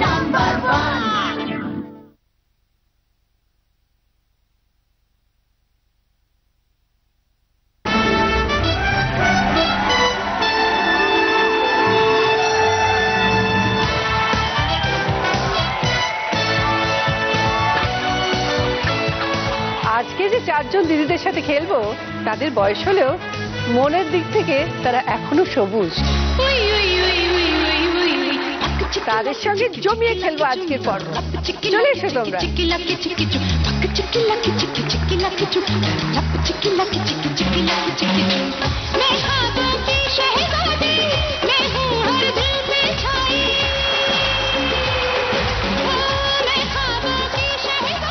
Number one. আজকে যে চারজন দিদিদের সাথে খেলবো তাদের বয়স হলেও মনের দিক থেকে তারা এখনো সবুজ। তাদের সঙ্গে জমিয়ে খেলবো আজকের পর্ব। চলে এসো তোমরা।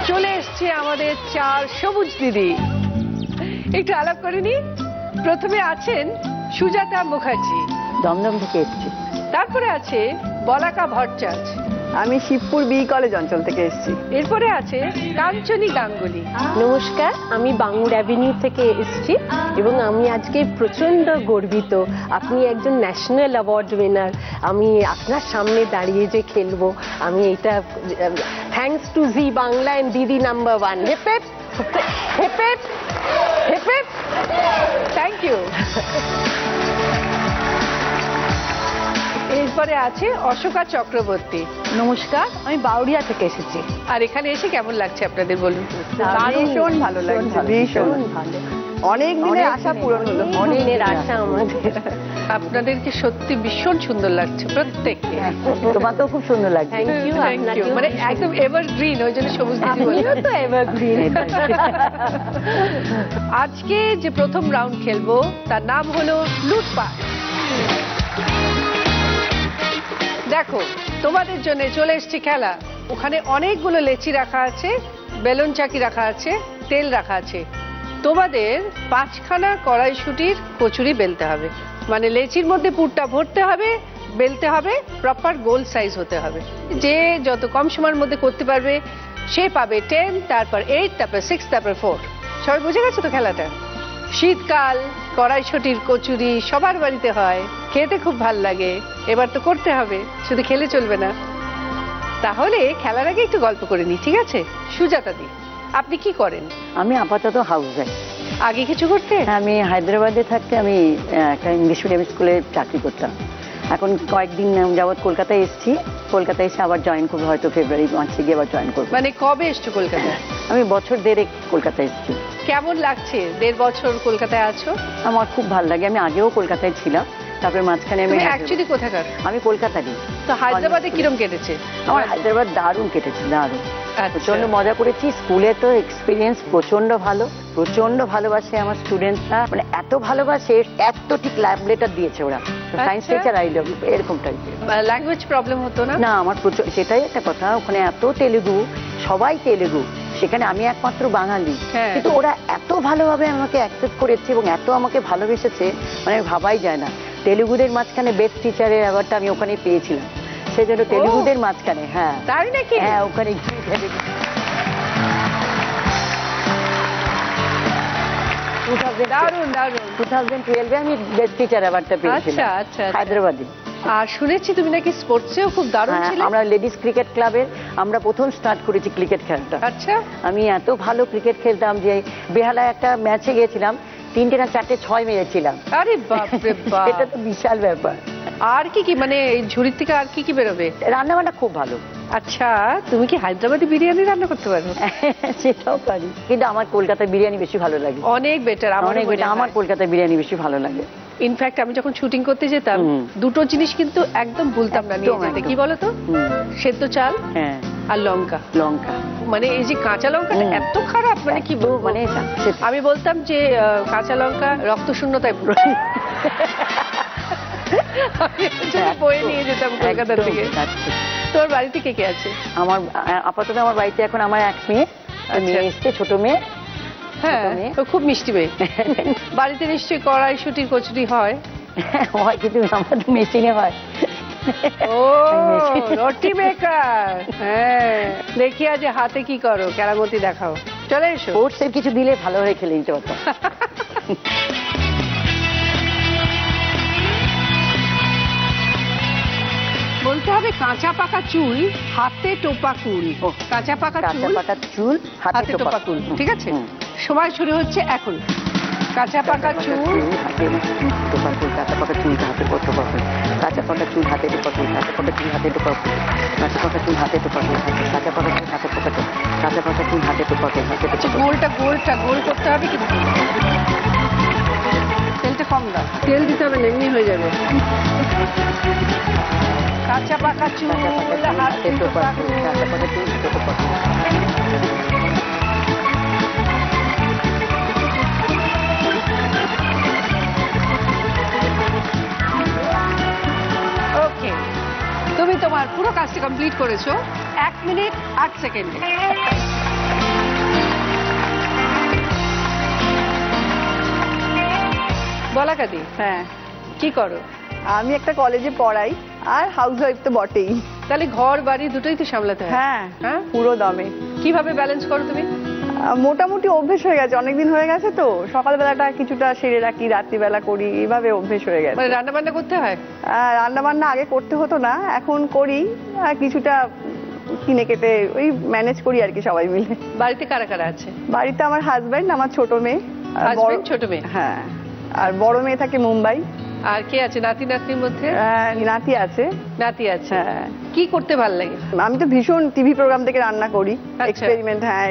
চলে এসছে আমাদের চার সবুজ দিদি। একটু আলাপ করে নি। প্রথমে আছেন সুজাতা মুখার্জি, দমদম থেকে এসেছি। তারপরে আছে বলাকা ভট্টাচার্য, আমি শিবপুর বি কলেজ অঞ্চল থেকে এসেছি। এরপরে আছে কাঞ্চনী গাঙ্গুলি। নমস্কার, আমি বাঙ্গুর অ্যাভিনিউ থেকে এসেছি এবং আমি আজকে প্রচন্ড গর্বিত। আপনি একজন ন্যাশনাল অ্যাওয়ার্ড উইনার, আমি আপনার সামনে দাঁড়িয়ে যে খেলবো, আমি এটা thanks to Zee Bangla and Didi number one. হেপ হেপ হেপ হেপ হেপ হেপ। Thank you. এরপরে আছে অশোকা চক্রবর্তী। নমস্কার, আমি বাউরিয়া থেকে এসেছি। আর এখানে এসে কেমন লাগছে আপনাদের বলুন? ভীষণ ভালো লাগছে, ভীষণ ভালো। অনেক দিনের আশা পূরণ হলো। অনেক দিনের আশা আমাদের। আপনাদেরকে সত্যি ভীষণ সুন্দর লাগছে প্রত্যেককে। তোমাকেও খুব সুন্দর লাগছে। Thank you. Thank you. মানে একদম এভারগ্রিন, ওই জন্য সবুজ দিদি বলে। আপনিও তো এভারগ্রিন। আজকে যে প্রথম রাউন্ড খেলবো তার নাম হলো লুটপাট। দেখো, তোমাদের জন্য চলে এসছে খেলা। ওখানে অনেকগুলো লেচি রাখা আছে, বেলুন চাকি রাখা আছে, তেল রাখা আছে। তোমাদের 5খানা কড়াইশুটির কচুরি বেলতে হবে। মানে লেচির মধ্যে পুরটা ভরতে হবে, বেলতে হবে, প্রপার গোল সাইজ হতে হবে। যে যত কম সময়ের মধ্যে করতে পারবে সে পাবে 10, তারপর 8, তারপর 6, তারপর 4। সবাই বুঝে গেছো তো খেলাটা? শীতকাল, কড়াইশুটির কচুরি সবার বাড়িতে হয়, খেতে খুব ভাল লাগে। এবার তো করতে হবে, শুধু খেলে চলবে না। তাহলে খেলার আগে একটু গল্প করে নি, ঠিক আছে? সুজাতা দি, আপনি কি করেন? আমি আপাতত হাউস ওয়াইফ। আগে কিছু করতে? আমি হায়দ্রাবাদে থাকতে আমি একটা ইংলিশ মিডিয়াম স্কুলে চাকরি করতাম। এখন কয়েকদিন যাবৎ কলকাতায় এসেছি। কলকাতায় এসে আবার জয়েন করবো, হয়তো ফেব্রুয়ারি মাসে গিয়ে আবার জয়েন করবো। মানে কবে এসছো কলকাতায়? আমি বছর দেড়েক কলকাতায় এসেছি। কেমন লাগছে 1.5 বছর কলকাতায় আছো? আমার খুব ভালো লাগে। আমি আগেও কলকাতায় ছিলাম, তারপরে মাঝখানে আমি অ্যাকচুয়ালি কোথাকার? আমি কলকাতারই। তো হায়দ্রাবাদে কিরম কেটেছে? আমার হায়দ্রাবাদ দারুণ কেটেছে, দারুণ। আচ্ছা। প্রচন্ড মজা করেছি। স্কুলে তো এক্সপিরিয়েন্স প্রচন্ড ভালো, প্রচন্ড ভালোবাসে আমার স্টুডেন্টরা। মানে এত ভালোবাসে, এত ঠিক লাভ লেটার দিয়েছে ওরা। Science teacher I love you এরকম টাইপের। ল্যাঙ্গুয়েজ প্রবলেম হতো না? না, আমার প্রচুর, সেটাই একটা কথা। ওখানে এত তেলেগু, সবাই তেলেগু, সেখানে আমি একমাত্র বাঙালি। হ্যাঁ। কিন্তু ওরা এত ভালোভাবে আমাকে অ্যাকসেপ্ট করেছে এবং এত আমাকে ভালোবেসেছে, মানে ভাবাই যায় না। তেলেগুদের মাঝখানে বেস্ট টিচারের অ্যাওয়ার্ডটা আমি ওখানে পেয়েছিলাম। সেই জন্য তেলেগুদের মাঝখানে। হ্যাঁ তাই নাকি? হ্যাঁ, ওখানে দারুণ দারুণ। 2012-এ আমি বেস্ট টিচার অ্যাওয়ার্ডটা পেয়েছিলাম। আচ্ছা আচ্ছা। হায়দ্রাবাদে। আর শুনেছি তুমি নাকি স্পোর্টসেও খুব দারুণ ছিলে। আমরা লেডিস ক্রিকেট ক্লাবের আমরা প্রথম স্টার্ট করেছি ক্রিকেট খেলাটা। আচ্ছা। আমি এত ভালো ক্রিকেট খেলতাম যে বেহালায় একটা ম্যাচে গিয়েছিলাম, 3টে না 4টে 6 মেরেছিলাম। আরে বাপ রে বাপ, এটা তো বিশাল ব্যাপার। আর কি কি মানে এই ঝুড়ির থেকে আর কি কি বেরোবে? রান্না বান্না খুব ভালো। আচ্ছা, তুমি কি হায়দ্রাবাদি বিরিয়ানি রান্না করতে পারো? সেটাও পারি, কিন্তু আমার কলকাতার বিরিয়ানি বেশি ভালো লাগে। অনেক বেটার। অনেক বেটার, আমার কলকাতার বিরিয়ানি বেশি ভালো লাগে। ইনফ্যাক্ট আমি যখন শুটিং করতে যেতাম, দুটো জিনিস কিন্তু একদম ভুলতাম না নিয়ে যেতে। কি বলতো? সেদ্ধ চাল আর লঙ্কা। লঙ্কা মানে এই যে কাঁচা লঙ্কাটা এত খারাপ, মানে কি বলবো, মানে আমি বলতাম যে কাঁচা লঙ্কা রক্ত শূন্যতায় ভর্তি। বয়ে নিয়ে যেতাম কলকাতা থেকে। তোর বাড়িতে কে কে আছে? আমার আপাতত আমার বাড়িতে এখন আমার এক মেয়ে এসছে, ছোট মেয়ে। হ্যাঁ, খুব মিষ্টি মেয়ে। বাড়িতে নিশ্চয়ই কড়াইশুটির কচুরি হয়? হয়, কিন্তু আমার তো মেশিনে হয়। ও, রুটি মেকার। হ্যাঁ, দেখি আজ হাতে কি করো, কেরামতি দেখাও। চলে এসো। ওটসের কিছু দিলে ভালো হয়ে খেলে নিতে পারতাম। বলতে করতে হবে কাঁচা পাকা চুল হাতে টোপা কুল। কাঁচা পাকা চুল হাতে টোপা কুল, ঠিক আছে? সময় শুরু হচ্ছে এখন। কাঁচা পাকা চুল হাতে টোপা কুল, কাঁচা পাকা চুল হাতে টোপা কুল, কাঁচা পাকা চুল হাতে টোপা কুল, কাঁচা পাকা চুল হাতে টোপা কুল, কাঁচা পাকা চুল হাতে টোপা কুল, কাঁচা পাকা চুল হাতে টোপা কুল, কাঁচা পাকা চুল হাতে টোপা কুল, হাতে টোপা কুল। গোলটা গোল করতে হবে কিন্তু তেলটা কম দাও, তেল দিতে হবে না, এমনি হয়ে যাবে। কাঁচা পাকা চুল হাতে টোপা কুল, কাঁচা পাকা চুল হাতে টোপা কুল। ওকে, তুমি তোমার পুরো কাজটা কমপ্লিট করেছো 1 মিনিট 8 সেকেন্ডে। বলা কাদি, হ্যাঁ, কি করো? আমি একটা কলেজে পড়াই আর হাউস ওয়াইফ তো বটেই। তাহলে ঘর বাড়ি দুটোই তো সামলাতে হয়। হ্যাঁ, হ্যাঁ, পুরো দমে। কিভাবে ব্যালেন্স করো তুমি? মোটামুটি অভ্যেস হয়ে গেছে, অনেকদিন হয়ে গেছে তো। সকালবেলাটা কিছুটা সেরে রাখি, রাত্রিবেলা করি, এইভাবে অভ্যেস হয়ে গেছে। মানে রান্না বান্না করতে হয়? রান্না বান্না আগে করতে হতো না, এখন করি। কিছুটা কিনে কেটে ওই ম্যানেজ করি আর কি সবাই মিলে। বাড়িতে কারা কারা আছে? বাড়িতে আমার হাজব্যান্ড, আমার ছোট মেয়ে। হাজবেন্ড, ছোট মেয়ে? হ্যাঁ, আর বড় মেয়ে থাকে মুম্বাই। আর কে আছে নাতি নাতনির মধ্যে? নাতি আছে। নাতি আছে। হ্যাঁ। কি করতে ভালো লাগে? আমি তো ভীষণ টিভি প্রোগ্রাম থেকে রান্না করি, আচ্ছা।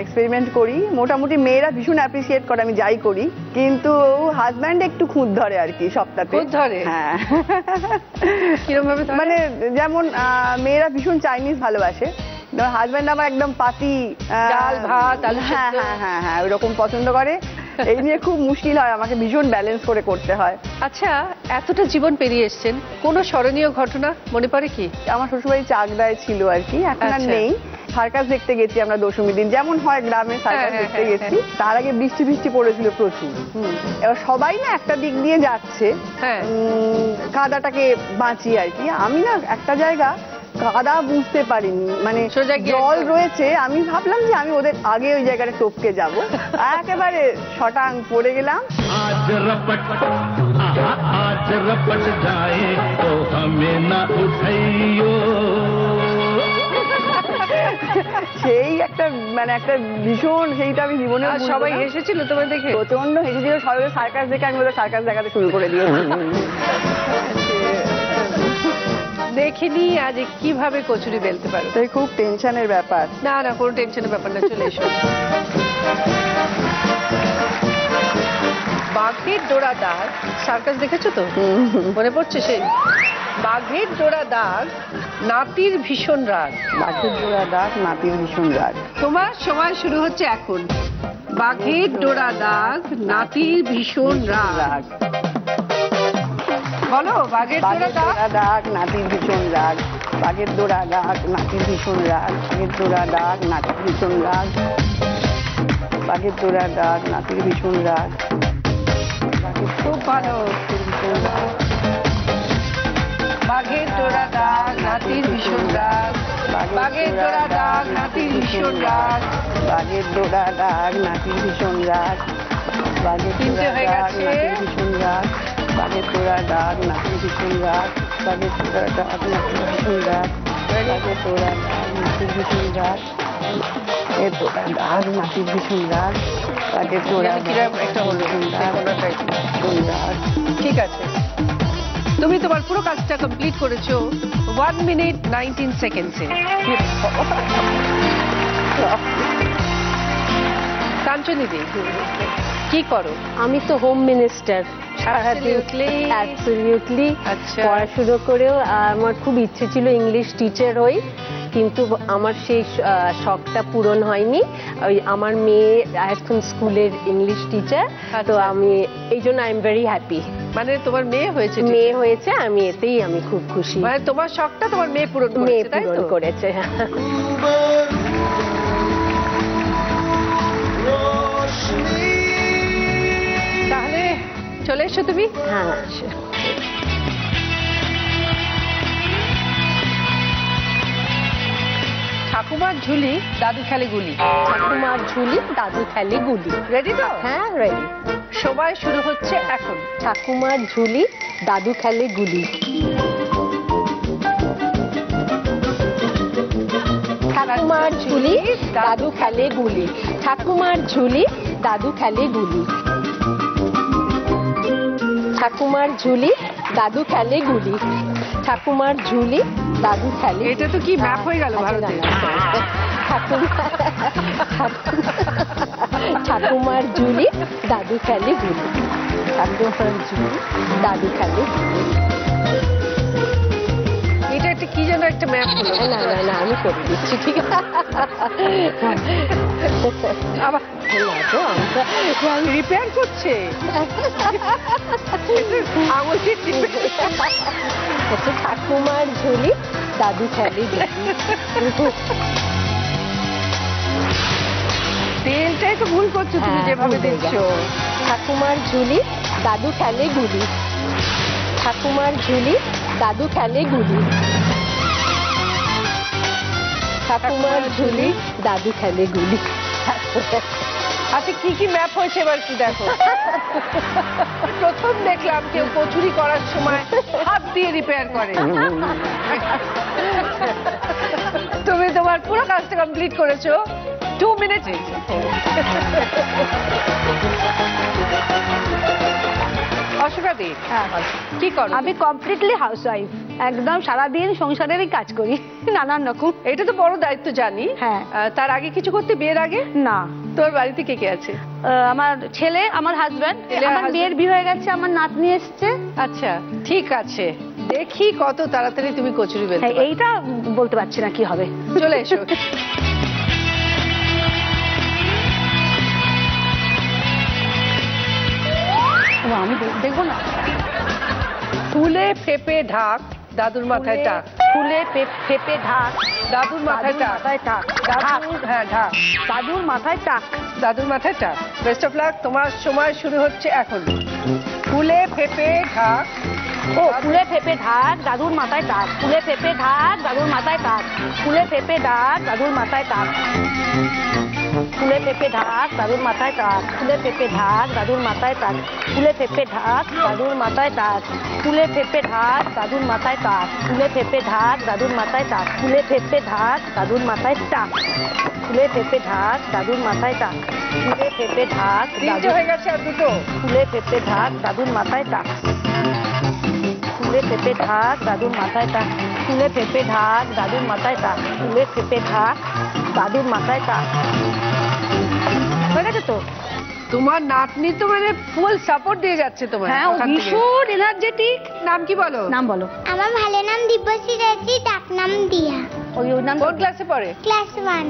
এক্সপেরিমেন্ট করি। মোটামুটি মেয়েরা ভীষণ অ্যাপ্রিসিয়েট করে আমি যাই করি, কিন্তু হাজব্যান্ড একটু খুঁত ধরে আর কি সপ্তাহে। খুঁত ধরে? হ্যাঁ। কিরকম ভাবে ধরে? মানে যেমন মেয়েরা ভীষণ চাইনিজ ভালোবাসে, হাজব্যান্ড আমার একদম পাতি ডাল ভাত আলু হ্যাঁ সেদ্ধ। হ্যাঁ হ্যাঁ হ্যাঁ ওইরকম পছন্দ করে। এই নিয়ে খুব মুশকিল হয়, আমাকে ভীষণ ব্যালেন্স করে করতে হয়। আচ্ছা, এতটা জীবন পেরিয়ে এসেছেন, কোনো স্মরণীয় ঘটনা মনে পড়ে কি? আমার শ্বশুরবাড়ি চাকদায় ছিল আর কি, এখন আর আচ্ছা। নেই। সার্কাস দেখতে গেছি আমরা দশমী দিন, যেমন হয় গ্রামে সার্কাস হ্যাঁ, দেখতে হ্যাঁ, গেছি। তার আগে বৃষ্টি পড়েছিল প্রচুর। এবার সবাই না একটা দিক দিয়ে যাচ্ছে, হ্যাঁ। কাদাটাকে বাঁচিয়ে আর কি। আমি না একটা জায়গা কাদা বুঝতে পারিনি, মানে সোজা গিয়ে জল একদম। রয়েছে, আমি ভাবলাম যে আমি ওদের আগে ওই জায়গাটা টপকে যাব, একেবারে শটাং পড়ে গেলাম। आज रपट जाए तो हमें ना उठाइयो। সেই একটা মানে একটা ভীষণ, সেইটা আমি জীবনে আর সবাই এসেছিল তোমার দেখে? প্রচন্ড হেসেছিল সবাই। সার্কাস দেখে আমি ওদের সার্কাস দেখাতে শুরু করে দিয়েছি। দেখিনি আজ কিভাবে কচুরি বেলতে পারো। তাই খুব টেনশনের ব্যাপার। না না, কোনো টেনশনের ব্যাপার না, চলে এসো। বাঘের ডোরা দাগ, সার্কাস দেখেছো তো? মনে পড়ছে সেই বাঘের ডোরা দাগ, নাতির ভীষণ রাগ। বাঘের ডোরা দাগ, নাতির ভীষণ রাগ। তোমার সময় শুরু হচ্ছে এখন। বাঘের ডোরা দাগ, নাতির ভীষণ রাগ। বলো, বাঘের ডোরা দাগ। দাগ, নাতির ভীষণ রাগ। বাঘের ডোরা দাগ, নাতির ভীষণ রাগ। বাঘের ডোরা দাগ, নাতির ভীষণ রাগ। বাঘের ডোরা দাগ, নাতির ভীষণ রাগ। খুব ভালো। বাঘের ডোরা দাগ, নাতির ভীষণ রাগ। বাঘের ডোরা দাগ, নাতির ভীষণ রাগ। বাঘের ডোরা দাগ, নাতির ভীষণ রাগ। বাঘের তিনটে হয়ে ডোরা দাগ, গেছে। নাতির ভীষণ রাগ। বাঘের ডোরা দাগ, নাতির ভীষণ রাগ। বাঘের ডোরা দাগ, নাতির ভীষণ রাগ। বাঘের ডোরা দাগ, নাতির ভীষণ রাগ। এর ডোরা দাগ, নাতির ভীষণ রাগ। বাঘের ডোরা দাগ, কিরম একটা হলো, ভীষণ রাগ। ভীষণ রাগ। ঠিক আছে, তুমি তোমার পুরো কাজটা কমপ্লিট করেছো 1 মিনিট 19 সেকেন্ডসে। কাঞ্চনী দি, কি করো? আমি তো হোম মিনিস্টার। Absolutely. অ্যাবসলিউটলি। আচ্ছা। পড়াশুনো করেও আমার খুব ইচ্ছে ছিল ইংলিশ টিচার হই, কিন্তু আমার সেই শখটা পূরণ হয়নি। ওই আমার মেয়ে এখন স্কুলের ইংলিশ টিচার, তো আচ্ছা। আমি এই জন্য আই এম ভেরি হ্যাপি। মানে তোমার মেয়ে হয়েছে? মেয়ে হয়েছে, আমি এতেই আমি খুব খুশি। মানে তোমার শখটা তোমার মেয়ে পূরণ মেয়ে করেছে, তাই পূরণ তো? করেছে। তাহলে চলে এসো তুমি। হ্যাঁ, ঠাকুমার ঝুলি, দাদু খেলে গুলি। ঠাকুমার ঝুলি, দাদু খেলে গুলি। রেডি তো? হ্যাঁ, রেডি। সময় শুরু হচ্ছে এখন। ঠাকুমার ঝুলি, দাদু খেলে গুলি। ঠাকুমার ঝুলি দাদু খেলে গুলি, ঠাকুমার ঝুলি দাদু খেলে গুলি, ঠাকুমার ঝুলি দাদু খেলে গুলি, ঠাকুমার ঝুলি দাদু খেলে। এটা তো কি ম্যাপ হয়ে গেল ভারতে। ঠাকুমার ঝুলি দাদু খেলে গুলি, ঠাকুমার ঝুলি দাদু খেলে গুলি। এটা একটা কি যেন একটা ম্যাপ হলো। না না না, আমি করে দিচ্ছি, ঠিক আছে। আবার রিপেয়ার করছে আঙুল দিয়ে টিপে। ঠাকুমার ঝুলি দাদু খেলে গুলি। তেলটাই তো ভুল করছো তুমি যেভাবে দেখছো। ঠাকুমার ঝুলি দাদু খেলে গুলি, ঠাকুমার ঝুলি দাদু খেলে গুলি, ঠাকুমার ঝুলি দাদু খেলে গুলি। আচ্ছা কি কি ম্যাপ হয়েছে এবার কি দেখো। প্রথম দেখলাম কেউ কচুরি করার সময় হাত দিয়ে রিপেয়ার করে। তুমি তোমার পুরো কাজটা কমপ্লিট করেছো 2 মিনিটে। অশোকাদি কি করো? আমি কমপ্লিটলি হাউসওয়াইফ, একদম সারাদিন সংসারেরই কাজ করি নানান রকম। এটা তো বড় দায়িত্ব জানি। হ্যাঁ। তার আগে কিছু করতে বিয়ের আগে? না, তোর বাড়িতে কে কে আছে? আমার ছেলে, আমার হাজব্যান্ড, আমার বিয়ের বিয়ে হয়ে গেছে, আমার নাতনি এসছে। আচ্ছা ঠিক আছে, দেখি কত তাড়াতাড়ি তুমি কচুরি বেলতে পারো। এইটা বলতে পারছি না কি হবে। চলে এসো। আমি দেখবো না। ফুলে ফেপে ঢাক দাদুর মাথায় টাক, ফুলে ফেপে ঢাক দাদুর মাথায় টাক, টাক, হ্যাঁ ঢাক, দাদুর মাথায় টাক, দাদুর মাথায় টাক। বেস্ট অফ লাক, তোমার সময় শুরু হচ্ছে এখন। ফুলে ফেপে ঢাক, ও ফুলে ফেপে ঢাক দাদুর মাথায় টাক, ফুলে ফেপে ঢাক দাদুর মাথায় টাক, ফুলে ফেপে ঢাক দাদুর মাথায় টাক, ফুলে ফেপে ঢাক দাদুর মাথায় টাক, ফুলে ফেপে ঢাক দাদুর মাথায় টাক, ফুলে ফেপে ঢাক দাদুর মাথায় টাক, ফুলে ফেপে ঢাক দাদুর মাথায় টাক, ফুলে ফেপে ঢাক দাদুর মাথায় টাক, ফুলে ফেপে ঢাক দাদুর মাথায় টাক, ফুলে ফেপে ঢাক দাদুর মাথায় টাক, ফুলে ফেপে ঢাক তিনটে হয়ে গেছে আর দুটো। ফুলে ফেপে ঢাক দাদুর মাথায় টাক, ফুলে ফেপে ঢাক দাদুর মাথায় টাক, ফুলে ফেপে ঢাক দাদুর মাথায় টাক, ফুলে ফেপে ঢাক দাদুর মাথায় টাক। হয়ে গেছে তো? তোমার নাতনি তো মানে ফুল সাপোর্ট দিয়ে যাচ্ছে তোমার। হ্যাঁ, ও ভীষণ এনার্জেটিক। নাম কি বলো? নাম বলো। আমার ভালো নাম দিব্যশ্রী রাজি, ডাক নাম দিয়া। ওই নাম কোন ক্লাসে পড়ে? ক্লাস 1।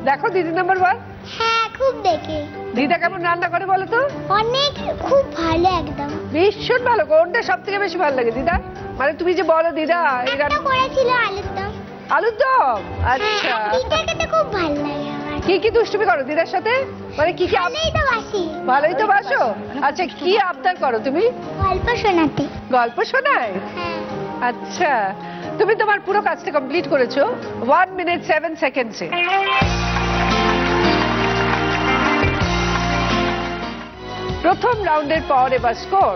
দেখো দিদি নাম্বার 1। হ্যাঁ, খুব দেখে। দিদা কেমন রান্না করে বলো তো? অনেক, খুব ভালো একদম। ভীষণ ভালো। কোনটা সব থেকে বেশি ভালো লাগে দিদা? মানে তুমি যে বলো দিদা এই একটা রান্না করেছিল আলুর দম। আলুর দম? হ্যাঁ, আচ্ছা। আর দিদাকে তো খুব ভালো লাগে আমার। কি কি দুষ্টুমি করো দিদার সাথে? মানে কি কি ভালোই তো বাসি। ভালোই তো বাসো। আচ্ছা কি আবদার করো তুমি? গল্প শোনাতে। গল্প শোনায়? হ্যাঁ। আচ্ছা, তুমি তোমার পুরো কাজটা কমপ্লিট করেছো 1 মিনিট 7 সেকেন্ডসে। প্রথম রাউন্ডের পর এবার স্কোর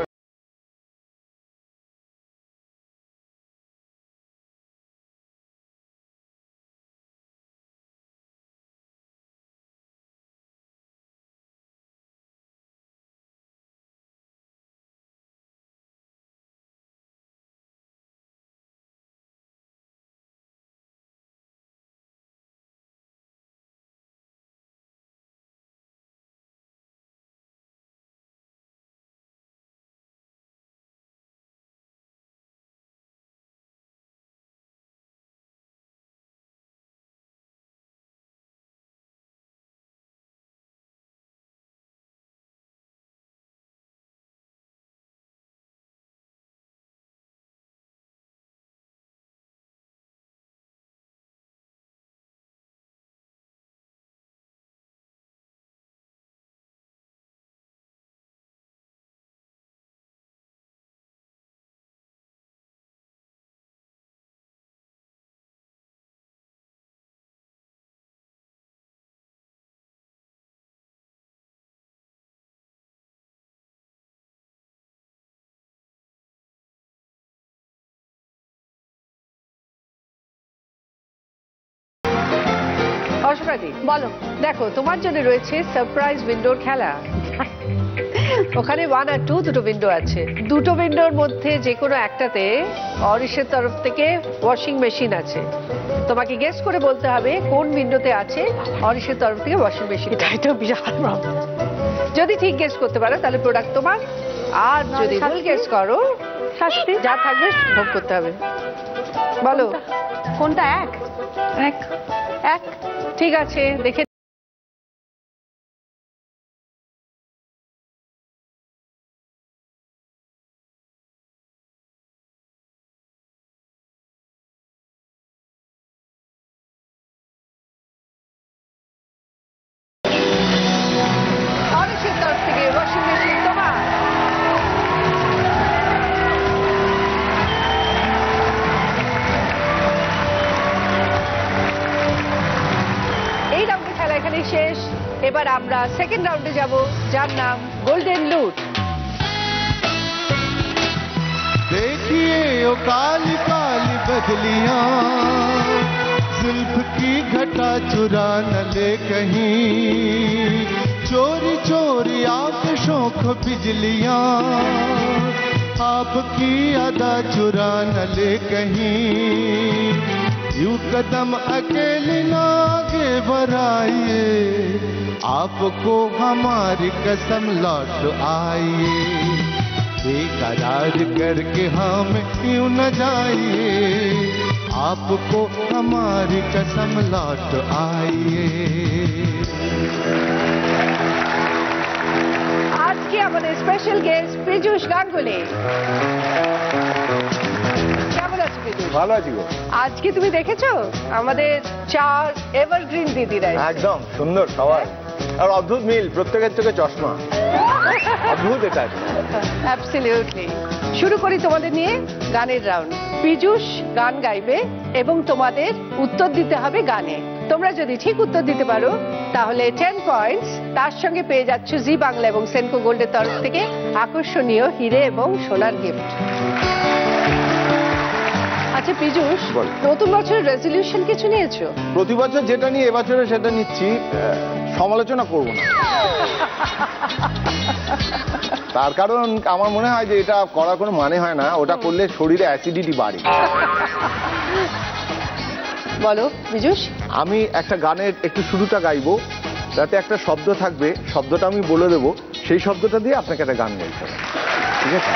বর্ষাদি বলো। দেখো তোমার জন্য রয়েছে সারপ্রাইজ উইন্ডোর খেলা। ওখানে 1 আর 2 দুটো উইন্ডো আছে। দুটো উইন্ডোর মধ্যে যে কোনো একটাতে অরিশের তরফ থেকে ওয়াশিং মেশিন আছে। তোমাকে গেস করে বলতে হবে কোন উইন্ডোতে আছে অরিশের তরফ থেকে ওয়াশিং মেশিন। এটাই তো বিশাল প্রবলেম। যদি ঠিক গেস করতে পারো তাহলে প্রোডাক্ট তোমার, আর যদি ভুল গেস করো শাস্তি যা থাকবে ভোগ করতে হবে। বলো কোনটা? এক। ঠিক আছে, দেখে অরিশের তরফ থেকে ওয়াশিং মেশিন তোমার। এই রাউন্ডের খেলা এখানে শেষ। এবার আমরা সেকেন্ড রাউন্ডে যাব, যার নাম গোল্ডেন লুট। देखिए ओ काली काली बदलियां, जुल्फ की घटा चुरा न ले कहीं, चोरी चोरी आकाशों को बिजलियां, आपकी अदा चुरा न ले कहीं, यूं कदम अकेले ना आगे बढ़ाइए, आपको हमारी कसम लौट आइए, बेकरार करके हम यूं न जाइए, आपको हमारी कसम लौट आइए। আজকে আমাদের স্পেশাল গেস্ট পীযূষ গাঙ্গুলি। কেমন আছো পীযূষ? ভালো আছি গো। আজকে তুমি দেখেছো আমাদের 4 এভারগ্রিন দিদিরা এসেছে। একদম সুন্দর সবাই, আর অদ্ভুত মিল, প্রত্যেকের চোখে চশমা, অদ্ভুত এটা। অ্যাবসলিউটলি। শুরু করি তোমাদের নিয়ে গানের রাউন্ড। পীযূষ গান গাইবে এবং তোমাদের উত্তর দিতে হবে গানে। তোমরা যদি ঠিক উত্তর দিতে পারো তাহলে 10 পয়েন্টস, তার সঙ্গে পেয়ে যাচ্ছ জি বাংলা এবং সেনকো গোল্ডের তরফ থেকে আকর্ষণীয় হিরে এবং সোনার গিফট। আচ্ছা পীযূষ, নতুন বছরের রেজলিউশন কিছু নিয়েছো? প্রতি বছর যেটা নিয়ে এবছরে সেটা নিচ্ছি, সমালোচনা করব না। তার কারণ আমার মনে হয় যে এটা করার কোনো মানে হয় না, ওটা করলে শরীরে অ্যাসিডিটি বাড়ে। বলো পীযূষ। আমি একটা গানের একটু শুরুটা গাইবো, যাতে একটা শব্দ থাকবে, শব্দটা আমি বলে দেবো, সেই শব্দটা দিয়ে আপনাকে একটা গান গাইতে হবে, ঠিক আছে?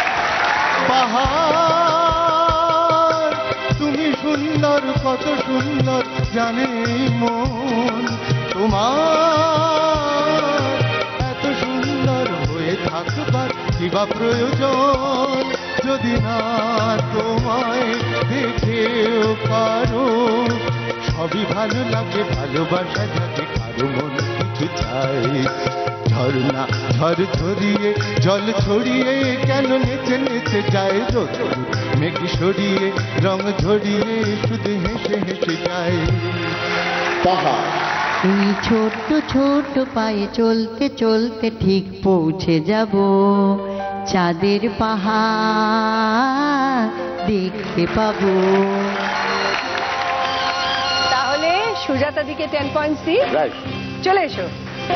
বাহার তুমি সুন্দর, কত সুন্দর জানে মন তোমার, এত সুন্দর হয়ে থাকবার কিবা প্রয়োজন, যদি না তোমায় দেখেও কারো সবই ভালো লাগে, ভালোবাসা যাতে কারো মন কিছু চাই, ঝর্ণা ঝড় ঝরিয়ে জল ছড়িয়ে কেন নেচে নেচে যায়, মেঘ সরিয়ে রং ঝরিয়ে শুধু হেসে হেসে যায়। পাহাড় এই ছোট্ট ছোট্ট পায়ে চলতে চলতে ঠিক পৌঁছে যাব, চাঁদের পাহাড় দেখতে পাবো। তাহলে সুজাতা দিকে 10 পয়েন্টস দিই। চলে এসো।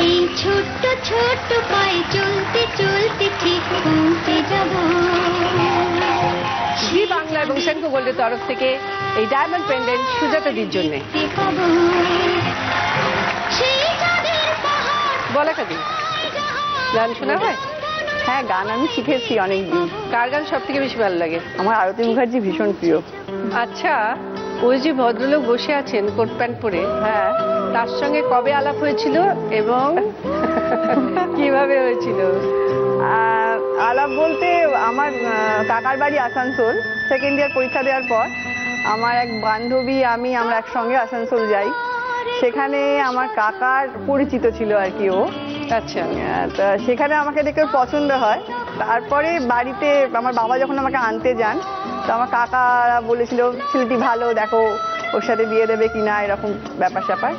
এই ছোট্ট ছোট্ট পায়ে চলতে চলতে ঠিক পৌঁছে যাব। জি বাংলা এবং সেনকো গোল্ডের তরফ থেকে এই ডায়মন্ড পেন্ডেন্ট সুজাতা দির জন্য। বলা কাদি গান শোনা হয়? হ্যাঁ, গান আমি শিখেছি অনেকদিন। কার গান সব থেকে বেশি ভালো লাগে? আমার আরতি মুখার্জি ভীষণ প্রিয়। আচ্ছা, ওই যে ভদ্রলোক বসে আছেন কোট প্যান্ট পরে, হ্যাঁ, তার সঙ্গে কবে আলাপ হয়েছিল এবং কিভাবে হয়েছিল? আলাপ বলতে আমার কাকার বাড়ি আসানসোল, সেকেন্ড ইয়ার পরীক্ষা দেওয়ার পর আমার এক বান্ধবী আমরা একসঙ্গে আসানসোল যাই, সেখানে আমার কাকার পরিচিত ছিল আর কি ও। আচ্ছা, তা সেখানে আমাকে দেখে পছন্দ হয়। তারপরে বাড়িতে আমার বাবা যখন আমাকে আনতে যান, তো আমার কাকারা বলেছিল ছেলেটি ভালো, দেখো ওর সাথে বিয়ে দেবে কিনা, এরকম ব্যাপার স্যাপার।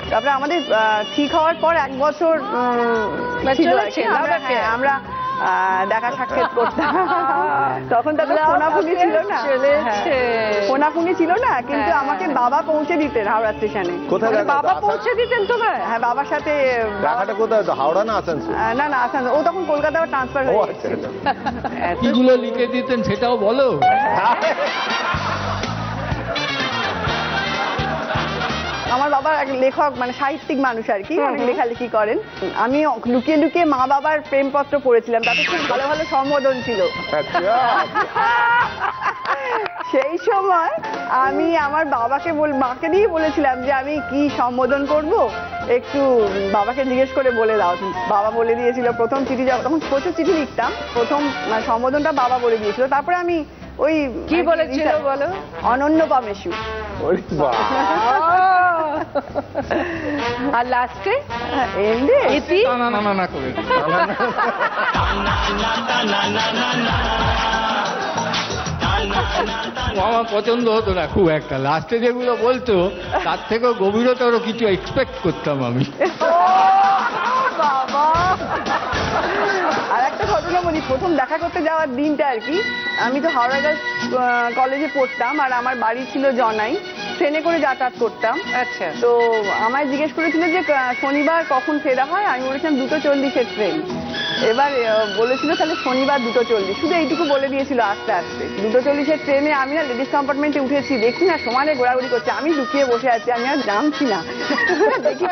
তারপরে আমাদের ঠিক হওয়ার পর 1 বছর ছিল আর কি। আমরা দেখা সাক্ষাৎ করতাম। তখন তো ফোনাফোনি ছিল না, ফোনাফোনি ছিল না, কিন্তু আমাকে বাবা পৌঁছে দিতেন হাওড়া স্টেশনে। কোথায় দেখা বাবা পৌঁছে দিতেন তোমায়? হ্যাঁ, বাবার সাথে। দেখাটা কোথায় হতো? হাওড়া না আসানসোল? না না, আসানসোল। ও তখন কলকাতা ট্রান্সফার হয়ে গেছে। কিগুলো লিখে দিতেন সেটাও বলো। আমার বাবা এক লেখক, মানে সাহিত্যিক মানুষ আর কি, অনেক লেখালেখি করেন। আমি লুকিয়ে লুকিয়ে মা বাবার প্রেমপত্র পড়েছিলাম, তাতে খুব ভালো ভালো সম্বোধন ছিল। সেই সময় আমি আমার মাকে দিয়ে বলেছিলাম যে আমি কি সম্বোধন করব, একটু বাবাকে জিজ্ঞেস করে বলে দাও। বাবা বলে দিয়েছিল। প্রথম চিঠি, তখন প্রচুর চিঠি লিখতাম, প্রথম সম্বোধনটা বাবা বলে দিয়েছিল। তারপরে আমি ওই কি বলেছিল বলো? অনন্য পামেশু। আর লাস্টে না করে আমার পছন্দ হতো না খুব একটা। লাস্টে যেগুলো বলতো তার থেকেও গভীরতর কিছু এক্সপেক্ট করতাম আমি। বাবা, আর একটা ঘটনা বলি। প্রথম দেখা করতে যাওয়ার দিনটা আর কি, আমি তো হাওড়া গার্লস কলেজে পড়তাম, আর আমার বাড়ি ছিল জনাই। ট্রেনে করে যাতায়াত করতাম। আচ্ছা। তো আমায় জিজ্ঞেস করেছিল যে শনিবার কখন ফেরা হয়। আমি বলেছিলাম 2:40 ট্রেন। এবার বলেছিল তাহলে শনিবার 2:40, শুধু এইটুকু বলে দিয়েছিল আস্তে আস্তে। 2:40 ট্রেনে আমি না লেডিস কম্পার্টমেন্টে উঠেছি, দেখি না সমানে ঘোরাঘুরি করছে, আমি লুকিয়ে বসে আছি, আমি আর জানছি না। দেখি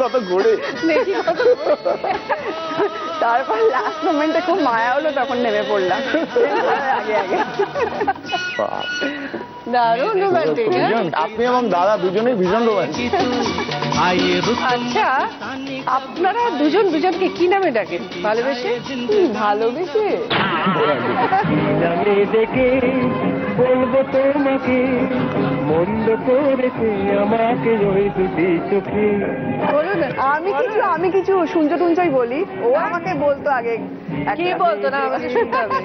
কত ঘোরে, তারপর লাস্ট মোমেন্টে খুব মায়া হলো, তখন নেমে পড়লাম আগে আগে। দারুণ রোমান্টিক। আপনি এবং দাদা দুজনেই ভীষণ রোমান্টিক। আচ্ছা, আপনারা দুজন দুজনকে কি নামে ডাকেন ভালোবেসে? ভালোবেসে দেখে বলবো তোমাকে, মন্দ করেছে আমাকে ওই দুটি চোখে। বলুন। আমি কিছু শুনতে টুনচই বলি, ও আমাকে বলতো আগে। কি বলতো না আমাকে শুনতে হবে?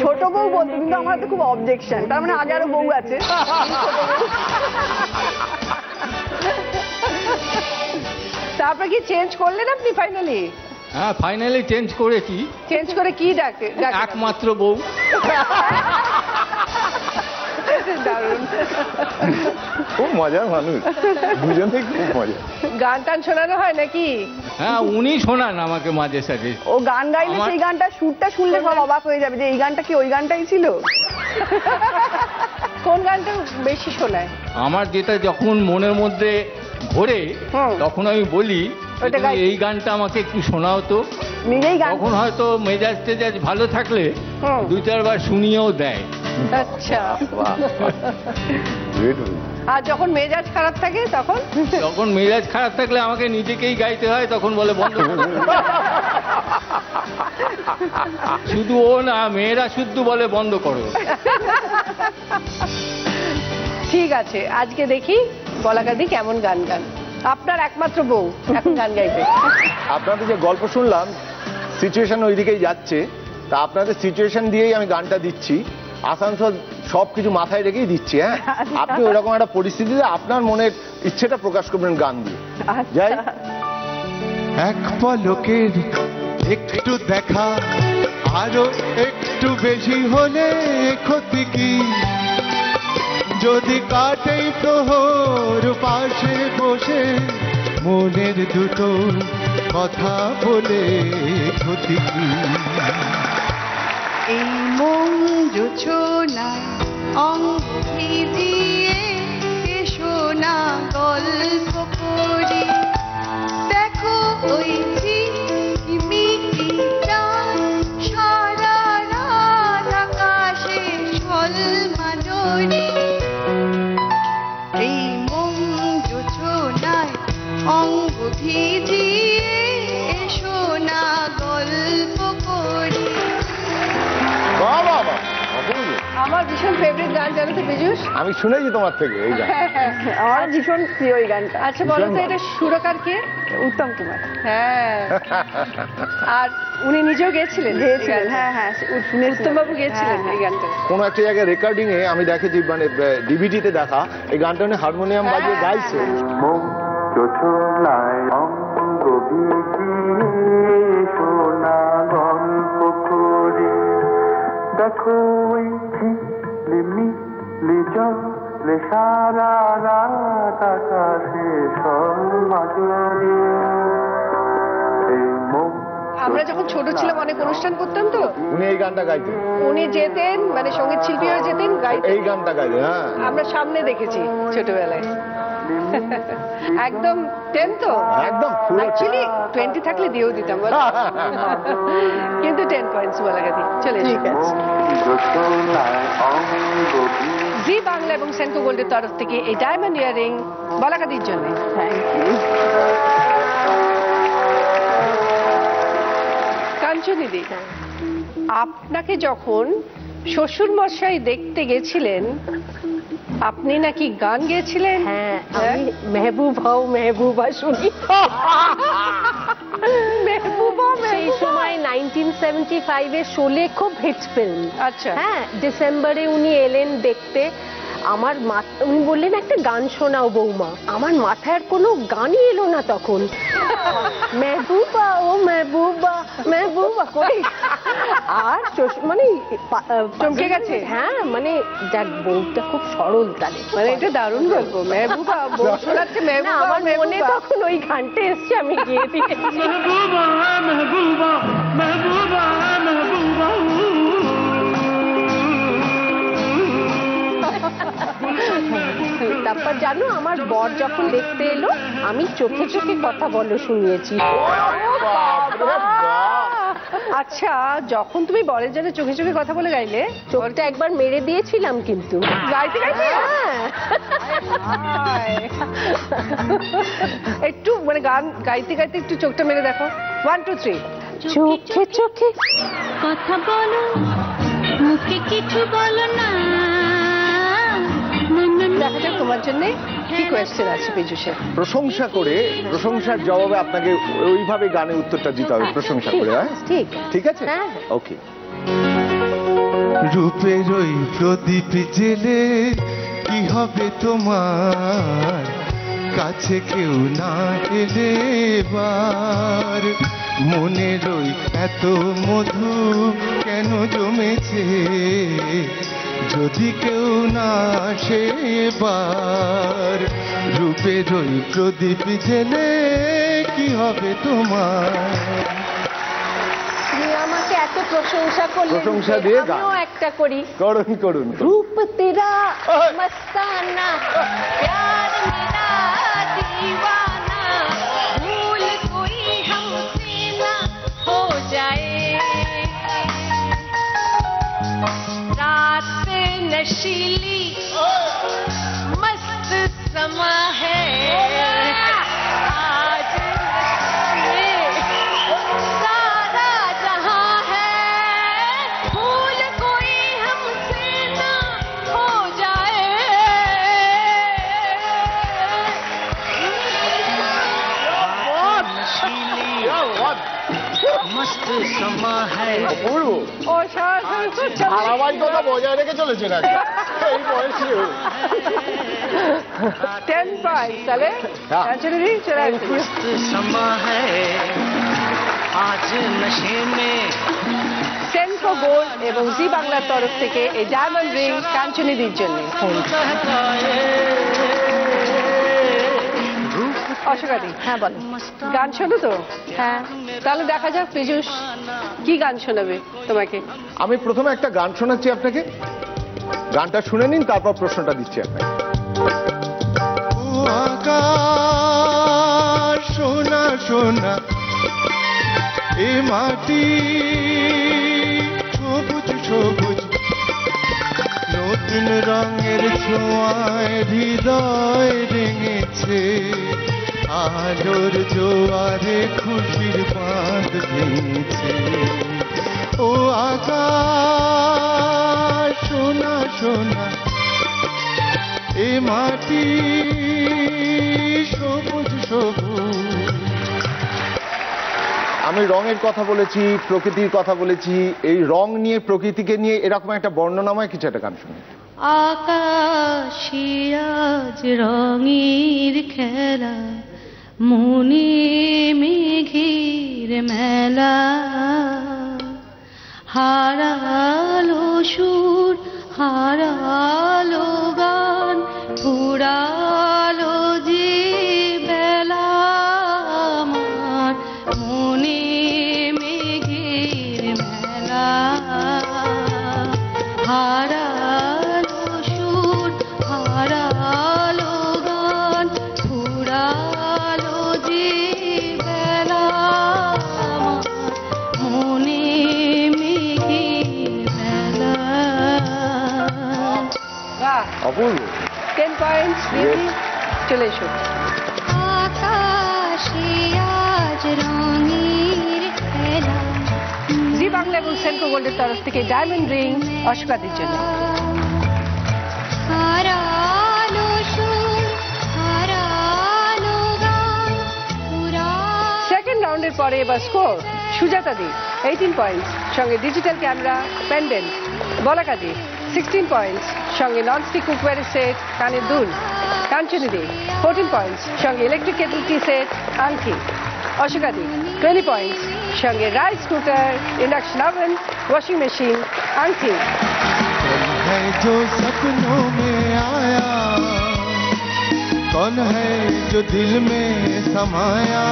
ছোট বউ বলতো, কিন্তু আমার তো খুব অবজেকশন, তার মানে আগে আরো বউ আছে। তারপরে কি চেঞ্জ করলেন আপনি ফাইনালি? হ্যাঁ, ফাইনালি চেঞ্জ করেছি। চেঞ্জ করে কি ডাকে? একমাত্র বউ। দারুণ, খুব মজার মানুষ, দুজনেই খুব মজা। গান টান শোনানো হয় নাকি? হ্যাঁ, উনি শোনান আমাকে মাঝে সাঝে। ও গান গাইলে সেই গানটা সুরটা শুনলে সব অবাক হয়ে যাবে যে এই গানটা কি ওই গানটাই ছিল। কোন গানটা বেশি শোনায়? আমার যেটা যখন মনের মধ্যে ঘোরে তখন আমি বলি এই গানটা আমাকে একটু শোনাও তো। নিজেই গান, তখন হয়তো মেজাজ টেজাজ ভালো থাকলে 2-4 বার শুনিয়েও দেয়। আচ্ছা। আর যখন মেজাজ খারাপ থাকে তখন? যখন মেজাজ খারাপ থাকলে আমাকে নিজেকেই গাইতে হয়, তখন বলে বন্ধ করো। শুধু ও না, মেয়েরা শুদ্ধ বলে বন্ধ করো। ঠিক আছে, আজকে দেখি বলাকাদি কেমন গান গান। আপনার একমাত্র বউ এখন গান গাইবে। আপনাদের যে গল্প শুনলাম, সিচুয়েশন ওইদিকেই যাচ্ছে, তা আপনাদের সিচুয়েশন দিয়েই আমি গানটা দিচ্ছি। আসানসোল সবকিছু মাথায় রেখেই দিচ্ছি। হ্যাঁ, আপনি ওইরকম একটা পরিস্থিতিতে আপনার মনের ইচ্ছেটা প্রকাশ করবেন গান দিয়ে। যাই। এক পলকের একটু দেখা, আরো একটু বেশি হলে ক্ষতি কি? যদি কাটে প্রহর পাশে বসে মনের দুটো কথা বলে ক্ষতি কি? এই মন জোছনা অঙ্গ ভিজিয়ে এসো না গল্প করি, দেখো ওই ঝিমিকি চাঁদ সারা রাত আকাশে ঝলমালরি। এই মন জোছনায় অঙ্গ ভিজিয়ে এসো না গল্প করি। আমার ভীষণ ফেভারিট গান, জানো তো পীযূষ? আমি শুনেছি তোমার থেকে এই গান। আমার ভীষণ প্রিয় এই গানটা। আচ্ছা বলো তো, এটা সুরকার কে? উত্তম কুমার। হ্যাঁ, আর উনি নিজেও গেয়েছিলেন? হ্যাঁ হ্যাঁ, উত্তম বাবু গেয়েছিলেন এই গানটা। কোন একটা জায়গায় রেকর্ডিং এ আমি দেখেছি, মানে ডিভিডিতে দেখা, এই গানটা উনি হারমোনিয়াম বাজিয়ে গাইছে। যদি সোনা গল্প করি দেখো ওই ঝিলিমিলি জলে সারা রাত আকাশে সমাজরে আমরা যখন ছোট ছিলাম অনেক অনুষ্ঠান করতাম তো উনি এই গানটা গাইতেন, উনি যেতেন মানে সঙ্গীত শিল্পী হয়ে যেতেন গাইতেন, এই গানটা গাইতেন। হ্যাঁ, আমরা সামনে দেখেছি ছোটবেলায়। একদম 10 তো একদম অ্যাকচুয়ালি 20 থাকলে দিয়েও দিতাম বল, কিন্তু 10 পয়েন্টস বলা গেছে। চলে ঠিক আছে। জি বাংলা এবং সেন্কো গোল্ডের তরফ থেকে এই ডায়মন্ড ইয়ারিং বলাকাদির জন্য। Thank you. কাঞ্চনী দি, আপনাকে যখন শ্বশুর মশাই দেখতে গেছিলেন আপনি নাকি গান গেয়েছিলেন? হ্যাঁ, আমি মেহবুব হও মেহবুবা শুনি। মেহবুবা সেই সময় 1975-এর শোলে খুব হিট ফিল্ম। আচ্ছা, হ্যাঁ, ডিসেম্বরে উনি এলেন দেখতে। আমার উনি বললেন একটা গান শোনাও বৌমা। আমার মাথায় আর কোনো গানই এলো না তখন। মেহবুবা ও মেহবুবা মেহবুবা করে আর মানে চমকে গেছে। হ্যাঁ, মানে যাক বউটা খুব সরল তালে, মানে এটা দারুণ গল্প। মেহবুবা বউ শোনাচ্ছে, মেহবুবা আমার মনে তখন ওই গানটা এসছে, আমি গিয়ে দিয়েছি। মেহবুবা মেহবুবা মেহবুবা মেহবুবা। তারপর জানো আমার বর যখন দেখতে এলো আমি চোখে চোখে কথা বলো শুনিয়েছি। আচ্ছা, যখন তুমি বরের জন্য চোখে চোখে কথা বলে গাইলে, চোখটা একবার মেরে দিয়েছিলাম কিন্তু গাইতে গাইতে। একটু মানে গান গাইতে গাইতে একটু চোখটা মেরে দেখো। 1 2 3। চোখে চোখে কথা বলো, মুখে কিছু বলো না। দেখা যাক তোমার জন্য কি কোয়েশ্চেন আছে পীযূষের। প্রশংসা করে প্রশংসার জবাবে আপনাকে ওইভাবে গানে উত্তরটা দিতে হবে, প্রশংসা করে। হ্যাঁ, ঠিক ঠিক আছে, হ্যাঁ। ওকে। রূপের ওই প্রদীপ জেলে কি হবে তোমার, কাছে কেউ না এলে এবার মনের ওই এত মধু কেন জমেছে, যদি কেউ না আসে এবার রূপের ওই প্রদীপ জেলে কি হবে তোমার। আমাকে এত প্রশংসা করলেন, প্রশংসা দিয়ে গান আমিও একটা করি। করুন করুন। রূপ তেরা মস্তানা প্যার মেরা दीवाना भूल कोई हमसे ना हो जाए रात नशीली मस्त समा है आज में सारा जहां है भूल कोई हमसे ना हो जाए मस्त समा है ধারাবাহিকতা বজায় রেখে চলেছে না এই বয়সে। 10 পয়েন্ট তাহলে কাঞ্চনী চলে আসছে। मस्त समा है आज नशे में। সেন্কো গোল্ড এবং জি বাংলার তরফ থেকে এই ডায়মন্ড রিং কাঞ্চনীদির জন্য। অশোকাদি, হ্যাঁ বলো, গান শোনো তো? হ্যাঁ, তাহলে দেখা যাক পীযূষ কি গান শোনাবে তোমাকে। আমি প্রথমে একটা গান শোনাচ্ছি আপনাকে, গানটা শুনে নিন, তারপর প্রশ্নটা দিচ্ছি আপনাকে। ও আকাশ সোনা সোনা এ মাটি সবুজ সবুজ নতুন রঙের ছোঁয়ায় হৃদয় রেঙেছে, আলোর জোয়ারে খুশির বাঁধ ভেঙেছে। ও আকাশ সোনা সোনা এ মাটি সবুজ সবুজ। আমি রঙের কথা বলেছি, প্রকৃতির কথা বলেছি, এই রং নিয়ে প্রকৃতিকে নিয়ে এরকম একটা বর্ণনাময় কিছু একটা গান শুনি। আকাশে আজ রঙের খেলা মনে মেঘের মেলা হারালো সুর হারালো গান ফুরালো যে বেলা আমার মনে মেঘের মেলা হারালো সুর হারালো গান ফুরালো যে বেলা আমার মনে মেঘের মেলা। অপূর্ব 10 পয়েন্টস দিদি চলে এসো। আকাশে আজ রঙের খেলা জি বাংলা এবং সেনকো গোল্ডের তরফ থেকে ডায়মন্ড রিং অশোকাদের জন্য। হারালো সুর হারালো গান ফুরালো। সেকেন্ড রাউন্ডের পরে এবার স্কোর সুজাতা দি 18 পয়েন্টস সঙ্গে ডিজিটাল ক্যামেরা পেন্ডেন্ট, বলাকা দি 16 পয়েন্টস সঙ্গে ননস্টিক কুকওয়্যারের সেট কানের দুল, কাঞ্চনী দি 14 পয়েন্টস সঙ্গে ইলেকট্রিক কেটল টি সেট আংটি, অশোকা দি 20 পয়েন্টস সঙ্গে rice cooker induction oven washing machine aunty. है जो सपनों में आया कौन है जो दिल में समाया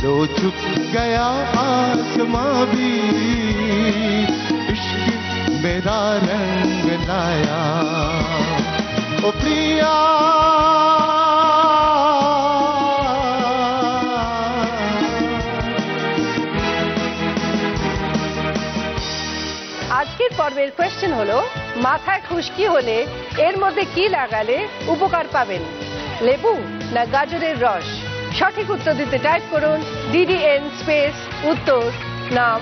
लो चुक गया आसमां भी इश्क मेरा रंग लाया ओ प्रिया আজকের পর্বের কোয়েশ্চেন হলো মাথায় খুশকি হলে এর মধ্যে কি লাগালে উপকার পাবেন, লেবু না গাজরের রস? সঠিক উত্তর দিতে টাইপ করুন DDN স্পেস উত্তর নাম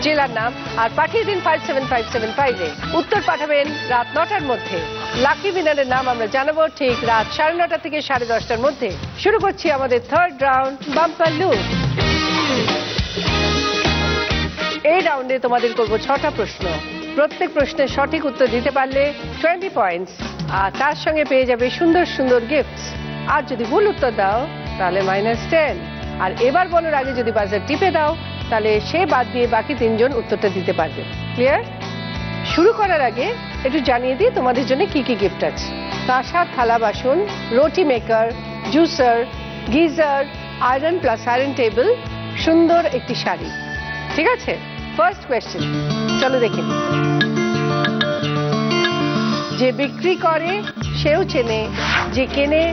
জেলার নাম আর পাঠিয়ে দিন 57575 এ। উত্তর পাঠাবেন রাত 9টার মধ্যে। লাকি উইনারের নাম আমরা জানাবো ঠিক রাত 9:30 থেকে 10:30টার মধ্যে। শুরু করছি আমাদের থার্ড রাউন্ড বাম্পার লুপ। এই রাউন্ডে তোমাদের করব 6টা প্রশ্ন। প্রত্যেক প্রশ্নের সঠিক উত্তর দিতে পারলে 20 পয়েন্টস আর তার সঙ্গে পেয়ে যাবে সুন্দর সুন্দর গিফটস। আর যদি ভুল উত্তর দাও তাহলে -10। আর এবার বলার আগে যদি বাজার টিপে দাও তাহলে সে বাদ দিয়ে বাকি 3 জন উত্তরটা দিতে পারবে। ক্লিয়ার? শুরু করার আগে একটু জানিয়ে দিই তোমাদের জন্য কি কি গিফট আছে। কাঁসা থালা বাসন, রুটি maker, juicer, geyser, iron plus iron table, সুন্দর একটি শাড়ি। ঠিক আছে? ফার্স্ট কোয়েশ্চেন চলো দেখি। যে বিক্রি করে সেও চেনে, যে কেনে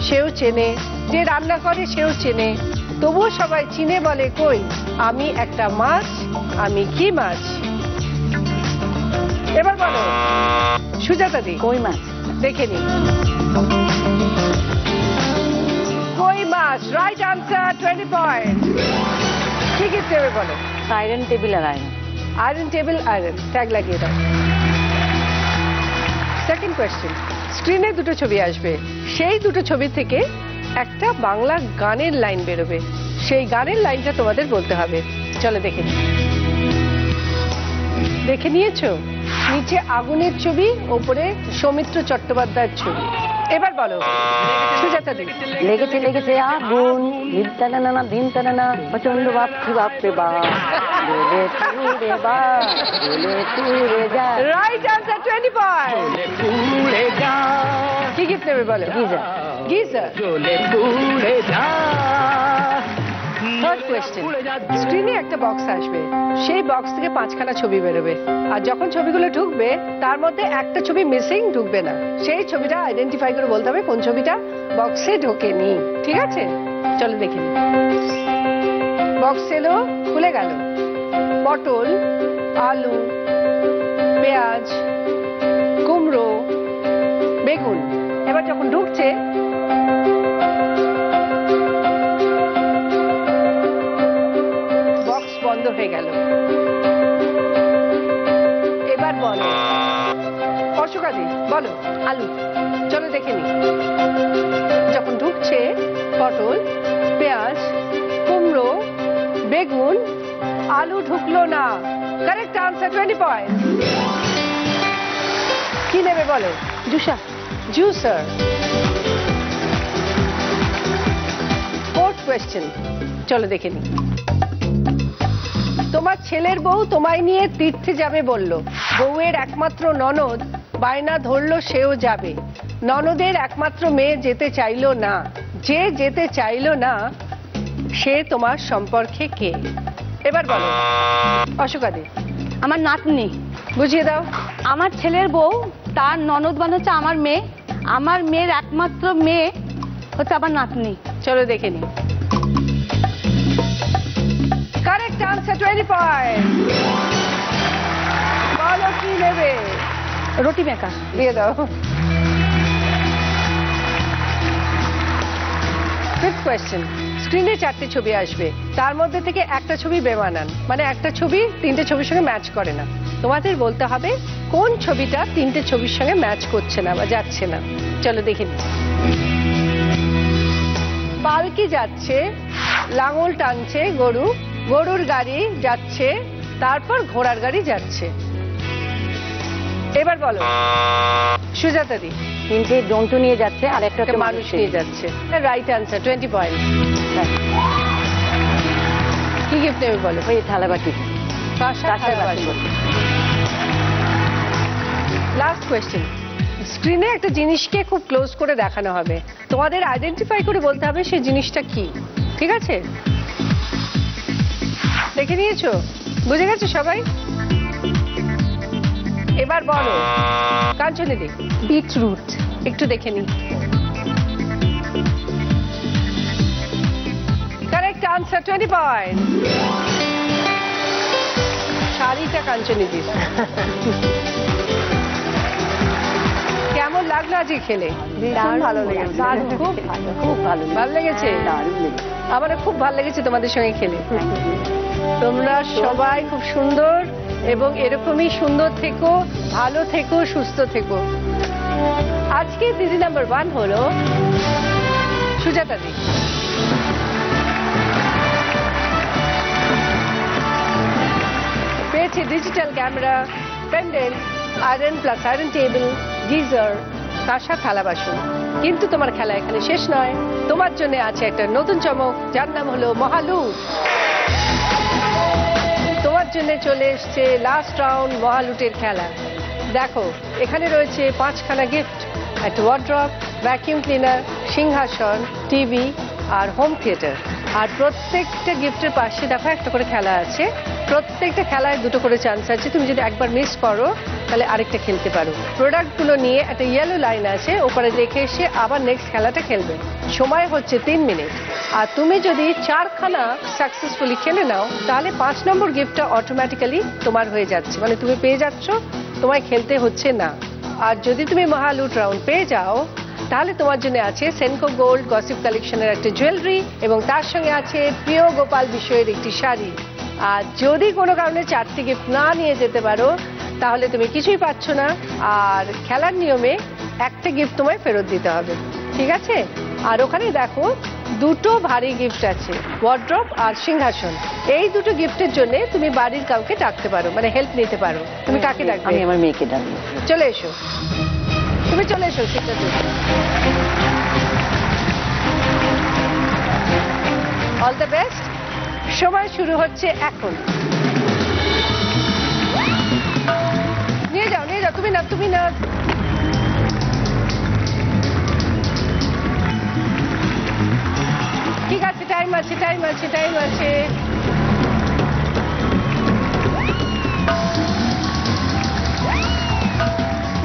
সেও চেনে, যে রান্না করে সেও চেনে, তবুও সবাই চিনে বলে কই আমি একটা মাছ, আমি কি মাছ? এবার বলো সুজাতা দি। কই মাছ। দেখে নি কই মাছ, রাইট আনসার, 20 পয়েন্ট। কি গিফট দেবে বলো? আয়রন টেবিল আর iron. Iron table iron tag লাগিয়ে দাও। সেকেন্ড কোয়েশ্চেন, স্ক্রিনে দুটো ছবি আসবে, সেই দুটো ছবি থেকে একটা বাংলা গানের লাইন বেরোবে, সেই গানের লাইনটা তোমাদের বলতে হবে। চলো দেখে নিই। দেখে নিয়েছো? নিচে আগুনের ছবি, ওপরে সৌমিত্র চট্টোপাধ্যায়ের ছবি। এবার বলো সুজাতা দি। লেগেছে লেগেছে আগুন, দিন টানা না দিন টানা না, প্রচন্ড বাপি বাপরে বাপ, জ্বলে পুড়ে বা জ্বলে পুড়ে যা। Right answer, 20 point. পুড়ে যা। কি গিফট নেবে বলো? গিজার। গিজার। জ্বলে পুড়ে যা। থার্ড কোয়েশ্চেন, স্ক্রিনে একটা বক্স আসবে, সেই বক্স থেকে 5খানা ছবি বেরোবে, আর যখন ছবিগুলো ঢুকবে তার মধ্যে একটা ছবি মিসিং, ঢুকবে না। সেই ছবিটা আইডেন্টিফাই করে বলতে হবে কোন ছবিটা বক্সে ঢোকেনি। ঠিক আছে? চলো দেখে নিই। বক্স এলো, খুলে গেল। পটল, আলু, পেঁয়াজ, কুমড়ো, বেগুন। এবার যখন ঢুকছে বন্ধ হয়ে গেল। এবার বলো অশোকা দি, বলো আলু। চলো দেখে নি। যখন ঢুকছে পটল, পেঁয়াজ, কুমড়ো, বেগুন, আলু ঢুকলো না। Correct answer, 20 point. কি নেবে বলো? জুসার। জুসার। কোয়েশ্চেন, চলো দেখে নি। তোমার ছেলের বউ তোমায় নিয়ে তীর্থে যাবে বলল, বউয়ের একমাত্র ননদ বায়না ধরলো সেও যাবে, ননদের একমাত্র মেয়ে যেতে চাইলো না, যে যেতে চাইলো না সে তোমার সম্পর্কে কে? এবার বলো অশোকাদি। আমার নাতনি। বুঝিয়ে দাও। আমার ছেলের বউ তার ননদ বানাচ্ছে আমার মেয়ে, আমার মেয়ের একমাত্র মেয়ে হচ্ছে আমার নাতনি। চলো দেখে নি। Correct answer, 20 point. বলো কি নেবে? রুটি মেকার। দিয়ে দাও। ফিফথ কোয়েশ্চেন, স্ক্রিনে 4টে ছবি আসবে, তার মধ্যে থেকে একটা ছবি বেমানান, মানে একটা ছবি 3টে ছবির সঙ্গে ম্যাচ করে না। তোমাদের বলতে হবে কোন ছবিটা 3টে ছবির সঙ্গে ম্যাচ করছে না বা যাচ্ছে না। চলো দেখে নি। পালকি যাচ্ছে, লাঙল টানছে গরু, গরুর গাড়ি যাচ্ছে, তারপর ঘোড়ার গাড়ি যাচ্ছে। এবার বলো সুজাতা দি। 3টে জন্তু নিয়ে যাচ্ছে আর একটা মানুষ নিয়ে যাচ্ছে। Right answer, 20 point. কি গিফট নেবে বলো? ওই থালাবাটি। লাস্ট কোয়েশ্চেন, স্ক্রিনে একটা জিনিসকে খুব ক্লোজ করে দেখানো হবে, তোমাদের আইডেন্টিফাই করে বলতে হবে সেই জিনিসটা কি। ঠিক আছে? দেখে নিয়েছো? বুঝে গেছো সবাই? এবার বলো কাঞ্চনী দি। বিটরুট। একটু দেখে নি। Correct answer, 20 point. শাড়িটা কাঞ্চনী দি। কেমন লাগলো আজকে খেলে? ভালো লেগেছে। খুব ভালো, খুব ভালো। ভালো লেগেছে? আমার খুব ভালো লেগেছে তোমাদের সঙ্গে খেলে। তোমরা সবাই খুব সুন্দর এবং এরকমই সুন্দর থেকো, ভালো থেকো, সুস্থ থেকো। আজকে দিদি নাম্বার 1 হলো সুজাতা দি। পেয়েছে digital camera, pendant, iron plus iron table, geyser, কাঁসা থালা বাসন। কিন্তু তোমার খেলা এখানে শেষ নয়, তোমার জন্য আছে একটা নতুন চমক, যার নাম হলো মহালুট। তোমার জন্য চলে এসছে লাস্ট রাউন্ড মহালুটের খেলা। দেখো এখানে রয়েছে 5খানা গিফট, একটা ওয়ার্ড্রপ, ভ্যাকিউম ক্লিনার, সিংহাসন, টিভি আর হোম থিয়েটার। আর প্রত্যেকটা গিফটের পাশে দেখো একটা করে খেলা আছে, প্রত্যেকটা খেলায় 2টো করে চান্স আছে। তুমি যদি একবার মিস করো তাহলে আরেকটা খেলতে পারো। প্রোডাক্টগুলো নিয়ে একটা ইয়েলো লাইন আছে, ওপরে রেখে এসে আবার নেক্সট খেলাটা খেলবে। সময় হচ্ছে 3 মিনিট। আর তুমি যদি 4খানা সাকসেসফুলি খেলে নাও তাহলে 5 নম্বর গিফটটা অটোমেটিক্যালি তোমার হয়ে যাচ্ছে, মানে তুমি পেয়ে যাচ্ছ, তোমায় খেলতে হচ্ছে না। আর যদি তুমি মহালুট রাউন্ড পেয়ে যাও তাহলে তোমার জন্য আছে সেনকো গোল্ড গসিপ কালেকশনের একটা জুয়েলারি এবং তার সঙ্গে আছে প্রিয় গোপাল বিষয়ের একটি শাড়ি। আর যদি কোনো কারণে 4টি গিফট না নিয়ে যেতে পারো তাহলে তুমি কিছুই পাচ্ছ না, আর খেলার নিয়মে একটা গিফট তোমায় ফেরত দিতে হবে। ঠিক আছে? আর ওখানে দেখো 2টো ভারী গিফট আছে, ওয়ার্ড্রপ আর সিংহাসন। এই 2টো গিফটের জন্য তুমি বাড়ির কাউকে ডাকতে পারো, মানে হেল্প নিতে পারো। তুমি কাকে ডাকবে? আমি আমার মেয়েকে ডাকবো। চলে এসো, তুমি চলে এসো। All the best. সময় শুরু হচ্ছে এখন। নিয়ে যাও, নিয়ে যাও। তুমি না, তুমি না। ঠিক আছে, টাইম আছে, টাইম আছে, টাইম আছে।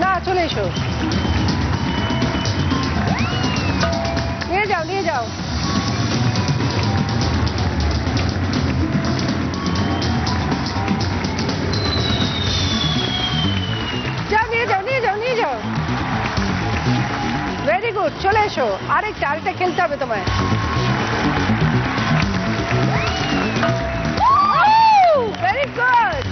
না, চলে এসো। নিয়ে যাও, নিয়ে যাও। যাও, নিয়ে যাও, নিয়ে যাও, নিয়ে যাও। ভেরি গুড, চলে এসো। আরেকটা খেলতে হবে তোমায়। Very good.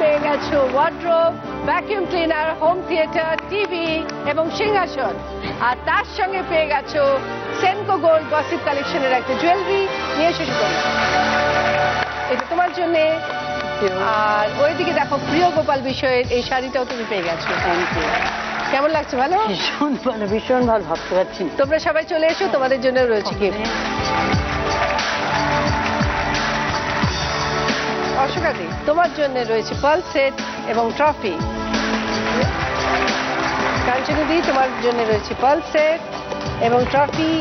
পেয়ে গেছো wardrobe, vacuum cleaner, home theatre, TV এবং সিংহাসন। আর তার সঙ্গে পেয়ে গেছো সেনকো গোল্ড গসিপ কালেকশনের একটা জুয়েলারি নিয়ে এসে শুরু করলাম। এটা তোমার জন্য। আর ওইদিকে দেখো প্রিয় গোপাল বিষয়ের এই শাড়িটাও তুমি পেয়ে গেছো। Thank you. কেমন লাগছে? ভালো, ভীষণ ভালো ভাবতে পারছি। তোমরা সবাই চলে এসো, তোমাদের জন্য রয়েছে গিফট। অশোকাদি, তোমার জন্য রয়েছে পার্ল সেট এবং ট্রফি। কাঞ্চনীদি, তোমার জন্য রয়েছে পার্ল সেট এবং ট্রফি।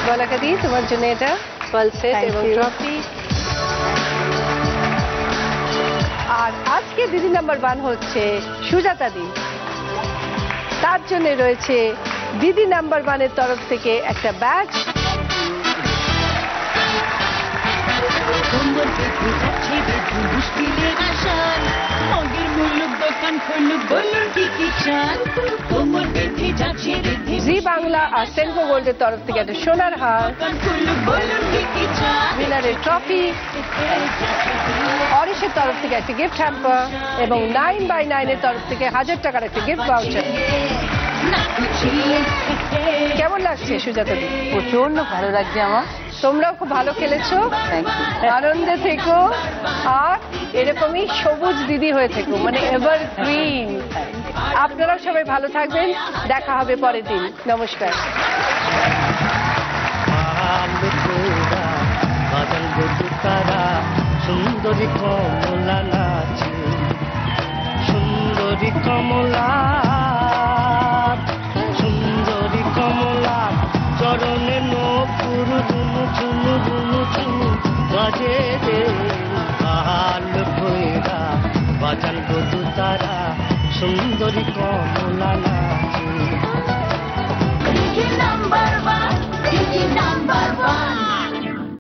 বলাকাদি, তোমার জন্য এটা পার্ল সেট এবং ট্রফি। আর আজকে দিদি নাম্বার 1 হচ্ছে সুজাতা দি, তার জন্য রয়েছে দিদি নাম্বার 1-এর তরফ থেকে একটা ব্যাগ। জি বাংলা আর সেনকো গোল্ডের তরফ থেকে একটা সোনার হার, উইনারের ট্রফি, অরিশের তরফ থেকে একটা গিফট হ্যাম্পার এবং 9x9-এর তরফ থেকে 1000 টাকার একটা গিফট ভাউচার। কেমন লাগছে সুজাতা দি? প্রচন্ড ভালো লাগছে আমার। তোমরাও খুব ভালো খেলেছো, আনন্দে থেকো আর এরকমই সবুজ দিদি হয়ে থেকো, মানে এভারগ্রিন। আপনারাও সবাই ভালো থাকবেন, দেখা হবে পরের দিন। নমস্কার। সুন্দরী কমলা নাচে, সুন্দরী কমলা, সুন্দরী কমলা চরণে নপুর ধুনু চুনু ধুনু চুনু বাজে রে, হাল ভৈরা বাজান বধু তারা, সুন্দরী কমলা নাচে। নাম্বার 1,